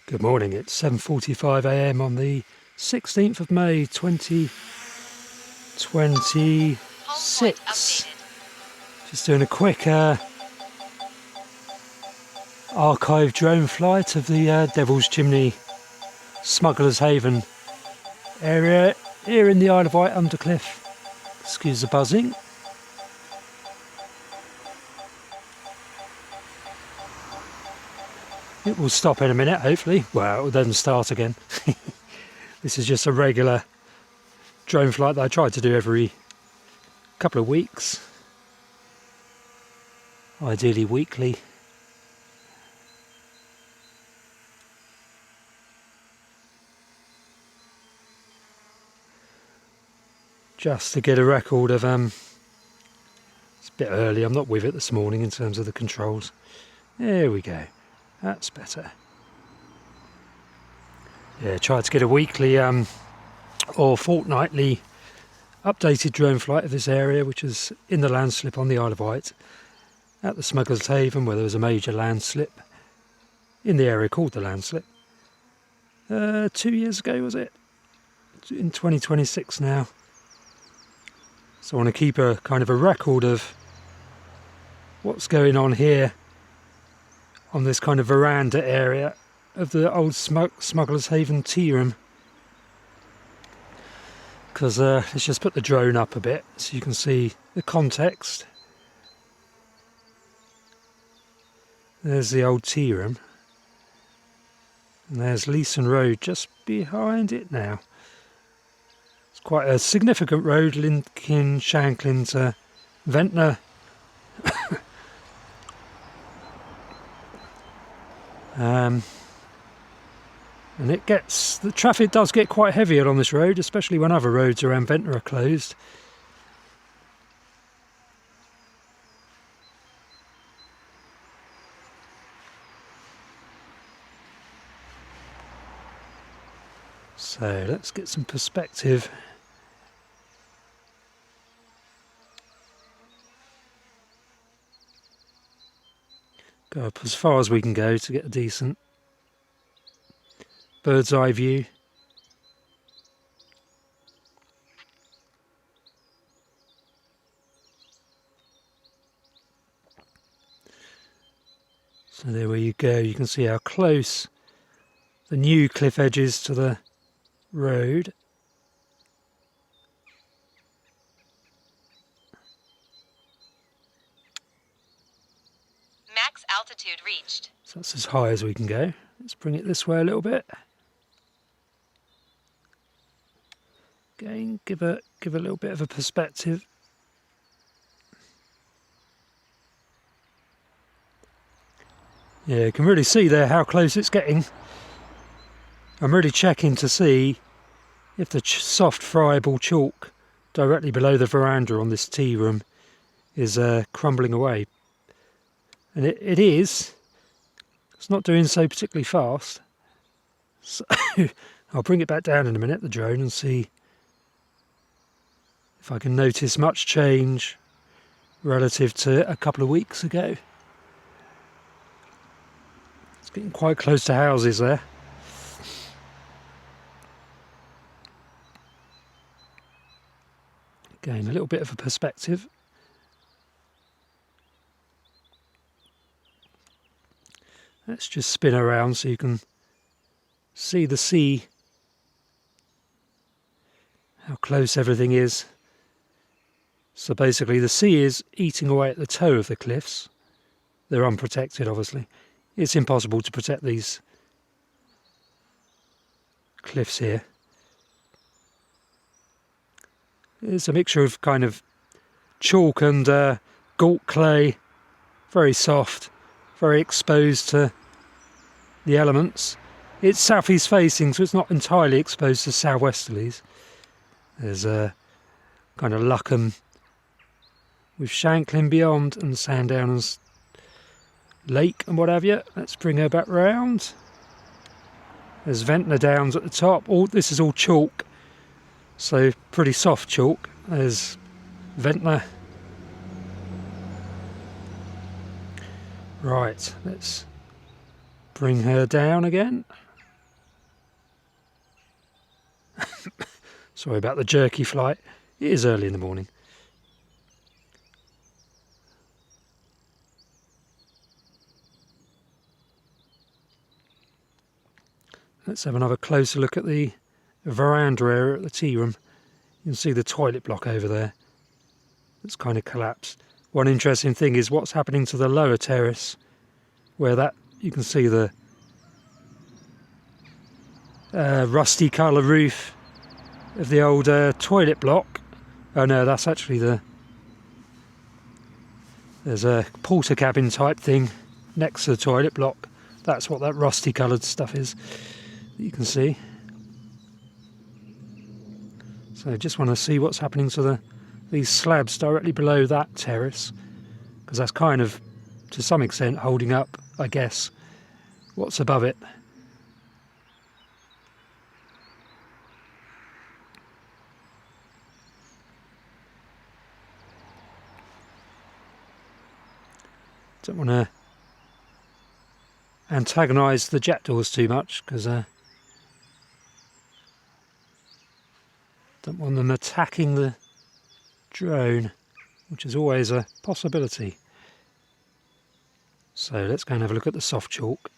Good morning, it's 7:45 AM on the 16th of May 2026. Just doing a quick archive drone flight of the Devil's Chimney Smugglers Haven area here in the Isle of Wight Undercliff. Excuse the buzzing. It will stop in a minute, hopefully. Well, it will then start again. This is just a regular drone flight that I try to do every couple of weeks. Ideally weekly. Just to get a record of, it's a bit early, I'm not with it this morning in terms of the controls. There we go. That's better. Yeah, try to get a weekly or fortnightly updated drone flight of this area, which is in the landslip on the Isle of Wight, at the Smugglers Haven, where there was a major landslip in the area called the landslip. 2 years ago, was it? In 2026 now. So I want to keep a kind of a record of what's going on here on this kind of veranda area of the old Smugglers Haven tea room. Because let's just put the drone up a bit so you can see the context. There's the old tea room. And there's Leeson Road just behind it now. It's quite a significant road linking Shanklin to Ventnor. And the traffic does get quite heavy along this road, especially when other roads around Ventnor are closed. So let's get some perspective. Go up as far as we can go to get a decent bird's eye view. So there where you go, you can see how close the new cliff edge is to the road. Max altitude reached. So that's as high as we can go. Let's bring it this way a little bit. Again, give a little bit of a perspective. Yeah, you can really see there how close it's getting. I'm really checking to see if the soft friable chalk directly below the veranda on this tea room is crumbling away. And it is. It's not doing so particularly fast. So I'll bring it back down in a minute, the drone, and see if I can notice much change relative to a couple of weeks ago. It's getting quite close to houses there. Again, a little bit of a perspective. Let's just spin around so you can see the sea, how close everything is. So basically the sea is eating away at the toe of the cliffs. They're unprotected, obviously. It's impossible to protect these cliffs here. It's a mixture of kind of chalk and galt clay, very soft, very exposed to the elements. It's southeast facing, so it's not entirely exposed to southwesterlies. There's a kind of Luckham with Shanklin beyond and Sandowners Lake and what have you. Let's bring her back round. There's Ventnor Downs at the top. This is all chalk, so pretty soft chalk. There's Ventnor. Right, let's bring her down again. Sorry about the jerky flight. It is early in the morning. Let's have another closer look at the veranda area at the tea room. You can see the toilet block over there. It's kind of collapsed. One interesting thing is what's happening to the lower terrace, where that you can see the rusty colour roof of the old toilet block. Oh no, that's actually there's a porter cabin type thing next to the toilet block. That's what that rusty coloured stuff is that you can see. So just want to see what's happening to these slabs directly below that terrace, because that's kind of to some extent holding up, I guess, what's above it. Don't want to antagonise the jackdaws too much, because don't want them attacking the drone, which is always a possibility. So let's go and have a look at the soft chalk.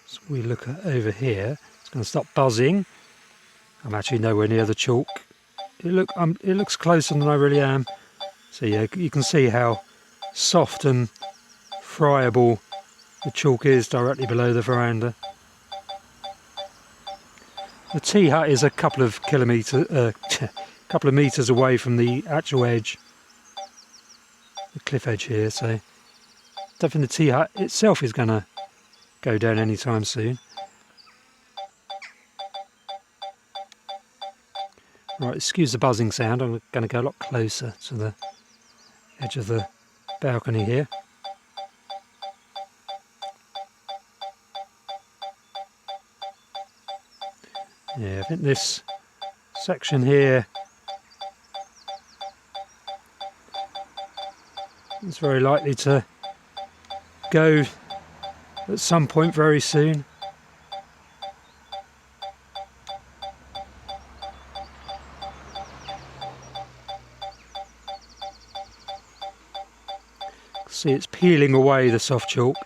So we look at over here. It's going to stop buzzing. I'm actually nowhere near the chalk. It looks closer than I really am. So yeah, you can see how soft and friable the chalk is directly below the veranda. The tea hut is a couple of meters away from the actual edge, the cliff edge here. So definitely the tea hut itself is going to go down anytime soon. Right, excuse the buzzing sound. I'm going to go a lot closer to the edge of the balcony here. Yeah, I think this section here is very likely to go at some point very soon. See, it's peeling away the soft chalk.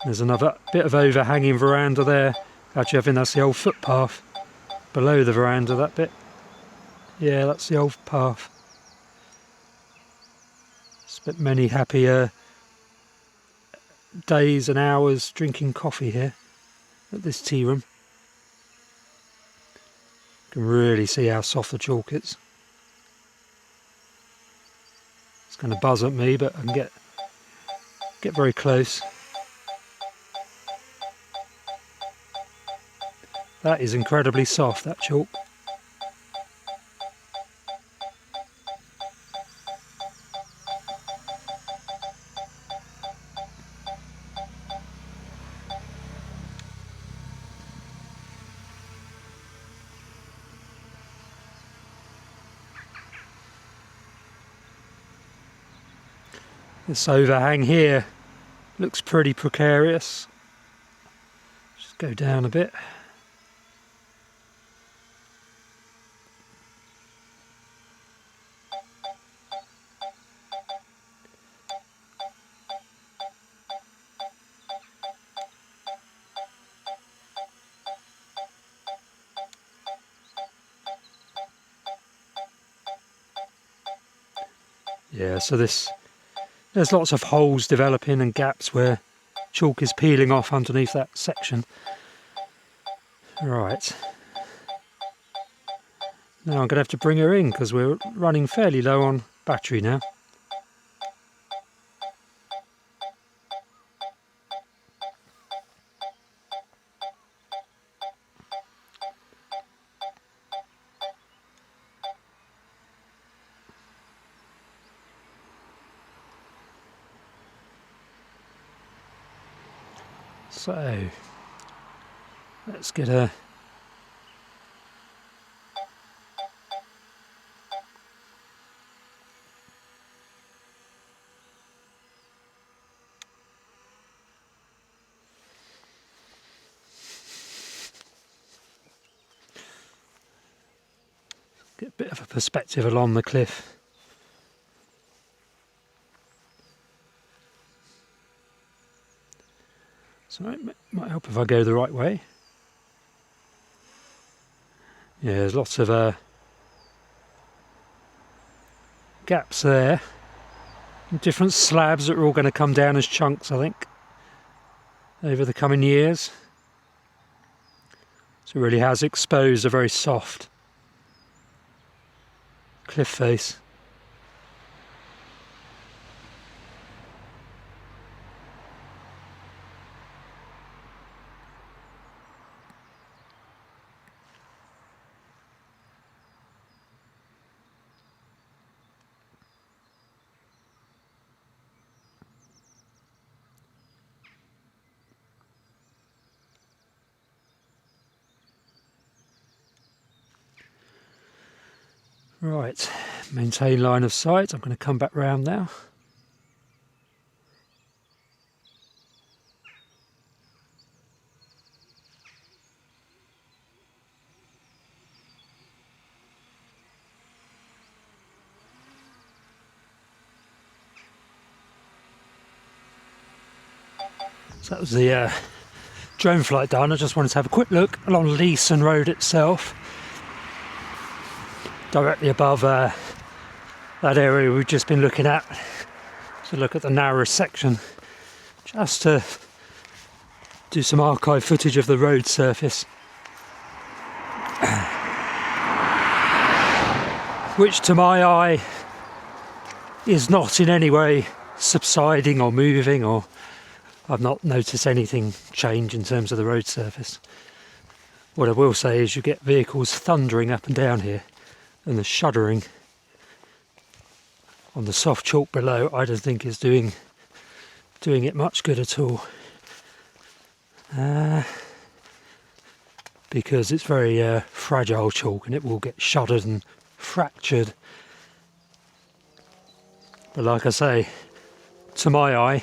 There's another bit of overhanging veranda there. Actually, I think that's the old footpath below the veranda, that bit. Yeah, that's the old path. Spent many happier days and hours drinking coffee here at this tea room. You can really see how soft the chalk is. It's going to buzz at me, but I can get very close. That is incredibly soft, that chalk. This overhang here looks pretty precarious. Just go down a bit. Yeah, so there's lots of holes developing and gaps where chalk is peeling off underneath that section. Right. Now I'm going to have to bring her in because we're running fairly low on battery now. So let's get a Get a bit of a perspective along the cliff. So it might help if I go the right way. Yeah, there's lots of gaps there. Different slabs that are all going to come down as chunks, I think, over the coming years. So it really has exposed a very soft cliff face. Right, maintain line of sight. I'm going to come back round now. So that was the drone flight done. I just wanted to have a quick look along Leeson Road itself. Directly above that area we've just been looking at. So look at the narrowest section, just to do some archive footage of the road surface, which to my eye is not in any way subsiding or moving, or I've not noticed anything change in terms of the road surface. What I will say is you get vehicles thundering up and down here, and the shuddering on the soft chalk below I don't think is doing it much good at all, because it's very fragile chalk and it will get shuddered and fractured. But like I say, to my eye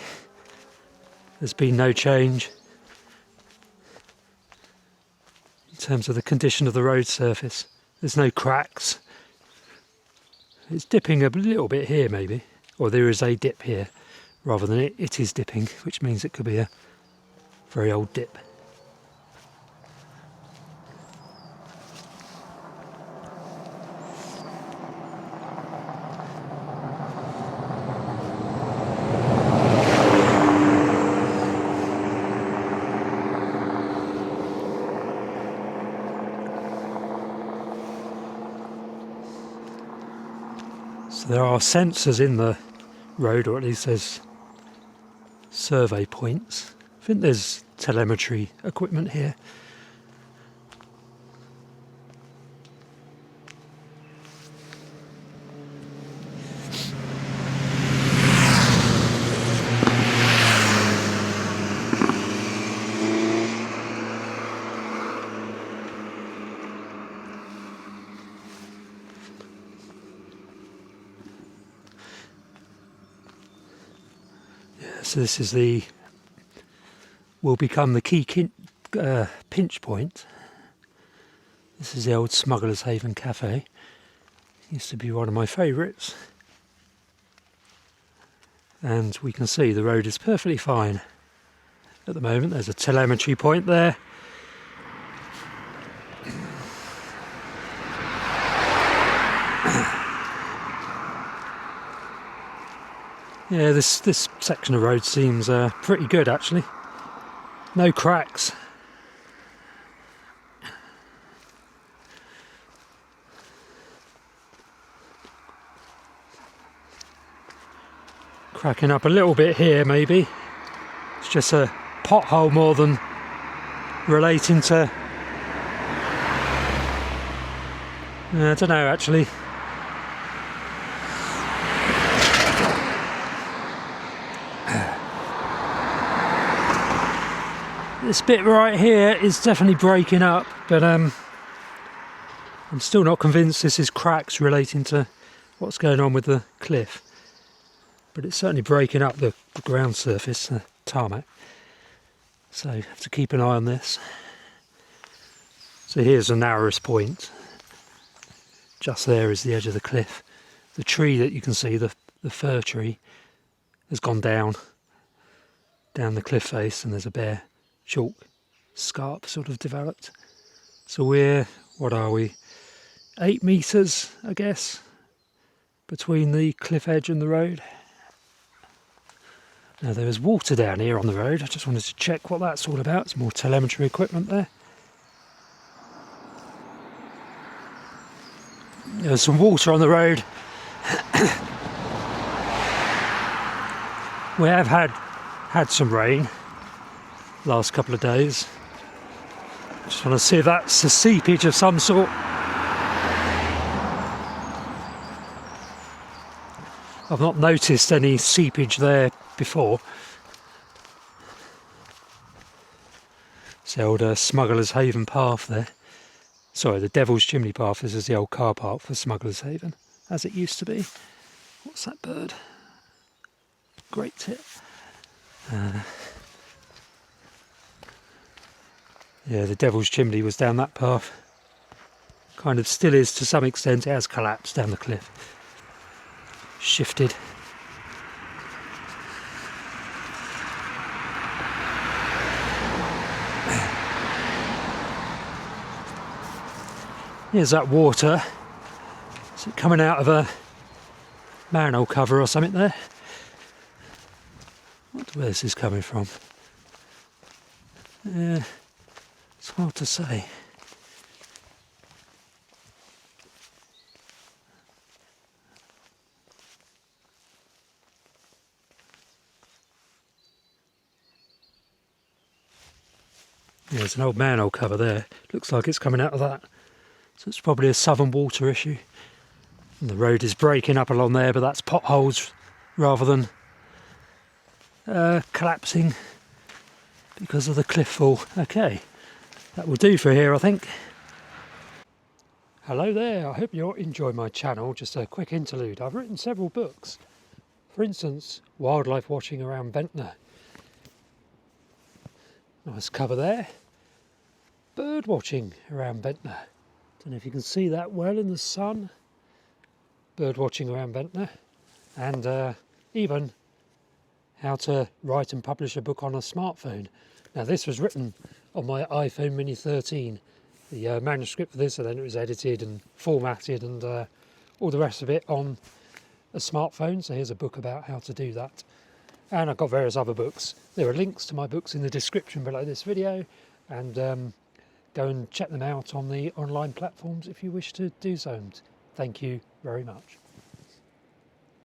there's been no change in terms of the condition of the road surface. There's no cracks. It's dipping a little bit here maybe, or there is a dip here rather than it is dipping, which means it could be a very old dip. So there are sensors in the road, or at least there's survey points. I think there's telemetry equipment here. So this is will become the key pinch point. This is the old Smugglers Haven cafe. Used to be one of my favourites. And we can see the road is perfectly fine at the moment. There's a telemetry point there. Yeah, this section of road seems pretty good actually. No cracks. Cracking up a little bit here maybe. It's just a pothole more than relating to... I don't know actually. This bit right here is definitely breaking up, but I'm still not convinced this is cracks relating to what's going on with the cliff. But it's certainly breaking up the ground surface, the tarmac. So you have to keep an eye on this. So here's the narrowest point, Just there is the edge of the cliff. The tree that you can see, the fir tree, has gone down the cliff face, and there's a bare chalk scarp sort of developed. So we're, what are we, 8 metres, I guess, between the cliff edge and the road. Now there is water down here on the road. I just wanted to check what that's all about. Some more telemetry equipment there. There's some water on the road. We have had some rain last couple of days. Just want to see if that's a seepage of some sort. I've not noticed any seepage there before. It's the old Smugglers Haven path there. Sorry, the Devil's Chimney path. This is the old car park for Smugglers Haven, as it used to be. What's that bird? Great tit. Yeah, the Devil's Chimney was down that path. Kind of still is to some extent. It has collapsed down the cliff. Shifted. Here's that water. Is it coming out of a manhole cover or something there? Where this is coming from? Yeah, it's hard to say. Yeah, there's an old manhole cover there. Looks like it's coming out of that. So it's probably a southern water issue. And the road is breaking up along there, but that's potholes rather than collapsing because of the cliff fall. Okay, that will do for here, I think. Hello there, I hope you're enjoying my channel. Just a quick interlude. I've written several books. For instance, Wildlife Watching around Ventnor. Nice cover there. Bird watching around Ventnor. Don't know if you can see that well in the sun. Bird watching around Ventnor. And even how to write and publish a book on a smartphone. Now this was written on my iPhone Mini 13. The manuscript for this, and then it was edited and formatted and all the rest of it on a smartphone. So here's a book about how to do that. And I've got various other books. There are links to my books in the description below this video, and go and check them out on the online platforms if you wish to do so. And thank you very much.